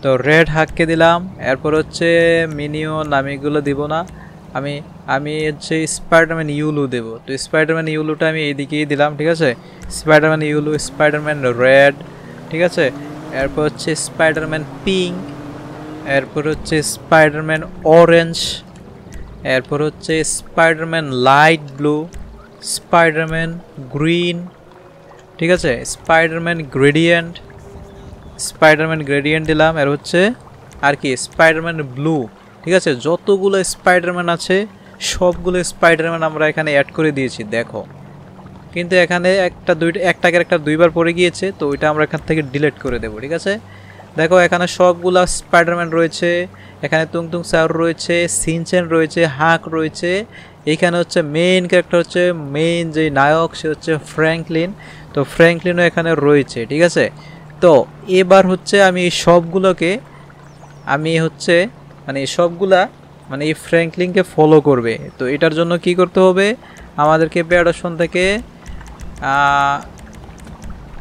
তো রেড হাককে দিলাম। এরপর হচ্ছে মিনিয়ন আমি এগুলো দিব না, আমি আমি হচ্ছে স্পাইডারম্যান ইউলু দেব। তো স্পাইডারম্যান ইউলুটা আমি এইদিকেই দিলাম, ঠিক আছে। স্পাইডারম্যান ইউলু, স্পাইডারম্যান রেড, ঠিক আছে। এরপর হচ্ছে স্পাইডারম্যান পিঙ্ক, এরপর হচ্ছে স্পাইডারম্যান অরেঞ্জ, এরপর হচ্ছে Spiderman light blue, Spiderman green, ঠিক আছে। স্পাইডারম্যান গ্রেডিয়েন্ট, স্পাইডারম্যান গ্রেডিয়েন্ট দিলাম। এর হচ্ছে আর কি স্পাইডারম্যান ব্লু, ঠিক আছে। যতগুলো স্পাইডারম্যান আছে সবগুলো স্পাইডারম্যান আমরা এখানে অ্যাড করে দিয়েছি দেখো। কিন্তু এখানে একটা ক্যারেক্টার দুইবার পড়ে গিয়েছে, তো ওইটা আমরা এখান থেকে ডিলিট করে দেবো, ঠিক আছে। দেখো এখানে সবগুলা স্পাইডারম্যান রয়েছে, এখানে তুংতুং সাউর রয়েছে, সিনচেন রয়েছে, হাক রয়েছে। এইখানে হচ্ছে মেইন ক্যারেক্টার হচ্ছে মেইন যে নায়ক সে হচ্ছে ফ্র্যাঙ্কলিন, তো ফ্র্যাঙ্কলিনও এখানে রয়েছে, ঠিক আছে। তো এবার হচ্ছে আমি এই সবগুলোকে আমি হচ্ছে মানে সবগুলা মানে এই ফ্র্যাঙ্কলিনকে ফলো করবে। তো এটার জন্য কি করতে হবে, আমাদেরকে পেয়ার অপশন থেকে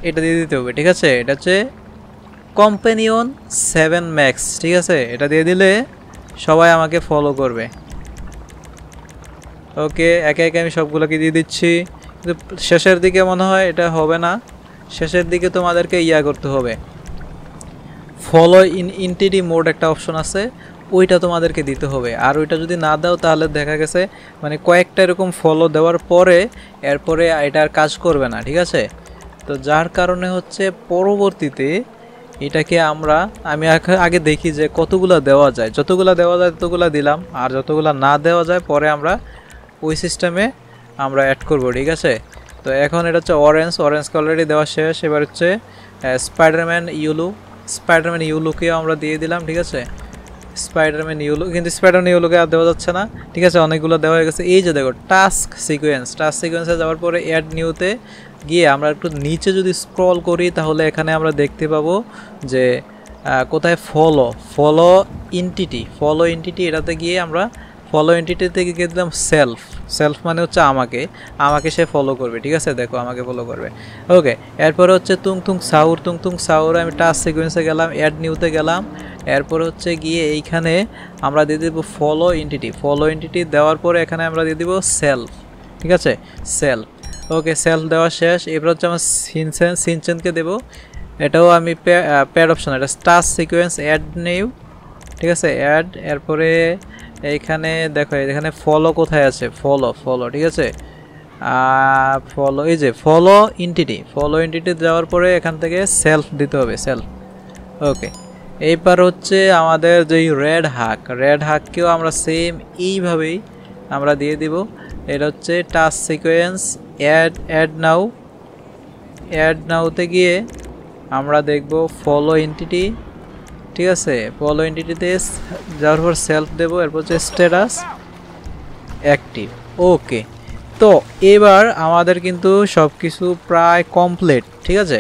এটা দিয়ে দিতে হবে, ঠিক আছে। এটা হচ্ছে কম্পেনিয়ন 7 ম্যাক্স, ঠিক আছে। এটা দিয়ে দিলে সবাই আমাকে ফলো করবে। ওকে, একে একে আমি সবগুলোকে দিয়ে দিচ্ছি, কিন্তু শেষের দিকে মনে হয় এটা হবে না। শেষের দিকে তোমাদেরকে করতে হবে, ফলো ইন এন্টিটি মোড একটা অপশন আছে, ওইটা তোমাদেরকে দিতে হবে। আর ওইটা যদি না দাও তাহলে দেখা গেছে মানে কয়েকটা এরকম ফলো দেওয়ার পরে এরপরে এটা আর কাজ করবে না, ঠিক আছে। তো যার কারণে হচ্ছে পরবর্তীতে এটাকে আমি আগে দেখি যে কতগুলো দেওয়া যায়, যতগুলো দেওয়া যায় ততগুলো দিলাম, আর যতগুলো না দেওয়া যায় পরে আমরা ওই সিস্টেমে আমরা অ্যাড করব, ঠিক আছে। তো এখন এটা হচ্ছে অরেঞ্জকে অলরেডি দেওয়া শেষ। এবার হচ্ছে স্পাইডারম্যান ইউলুকেও আমরা দিয়ে দিলাম, ঠিক আছে। স্পাইডারম্যান ইউলু, কিন্তু স্পাইডারম্যান ইউলুকে আর দেওয়া যাচ্ছে না, ঠিক আছে। অনেকগুলো দেওয়া হয়ে গেছে। এই যে দেখো টাস্ক সিকোয়েন্সে যাওয়ার পরে অ্যাড নিউতে গিয়ে আমরা একটু নিচে যদি স্ক্রল করি তাহলে এখানে আমরা দেখতে পাবো যে কোথায় ফলো এন্টিটি, এটাতে গিয়ে আমরা ফলো এন্টিটিতে গিয়ে দিলাম সেলফ মানে হচ্ছে আমাকে সে ফলো করবে, ঠিক আছে। দেখো আমাকে ফলো করবে। ওকে, এরপরে হচ্ছে তুংতুং সাউর আমি টাস্ক সিকোয়েন্সে গেলাম, অ্যাড নিউতে গেলাম। এরপর হচ্ছে গিয়ে এইখানে আমরা দিয়ে দেবো ফলো এন্টিটি দেওয়ার পরে এখানে আমরা দিয়ে দেবো সেলফ, ঠিক আছে, সেলফ। ওকে, সেলফ দেওয়া শেষ। এবার হচ্ছে আমার সিনচেনকে দেবো, এটাও আমি প্যাড অপশন, এটা টাস্ক সিকোয়েন্স অ্যাড নিউ, ঠিক আছে, অ্যাড। এরপরে এইখানে দেখো এখানে ফলো কোথায় আছে, ফলো, ঠিক আছে। ফলো, এই যে ফলো এন্টিটি দেওয়ার পরে এখান থেকে সেলফ দিতে হবে, সেলফ। ওকে, এইবার হচ্ছে আমাদের যেই রেড হাককেও আমরা সেম এইভাবেই আমরা দিয়ে দিব। এটা হচ্ছে টাস্ক সিকোয়েন্স অ্যাড নাউতে গিয়ে আমরা দেখব ফলো এন্টিটি, ঠিক আছে। ফলো এন্টিটিতে যাওয়ার পর সেলফ দেব, এরপর হচ্ছে স্ট্যাটাস অ্যাক্টিভ। ওকে, তো এবার আমাদের কিন্তু সব কিছু প্রায় কমপ্লিট, ঠিক আছে।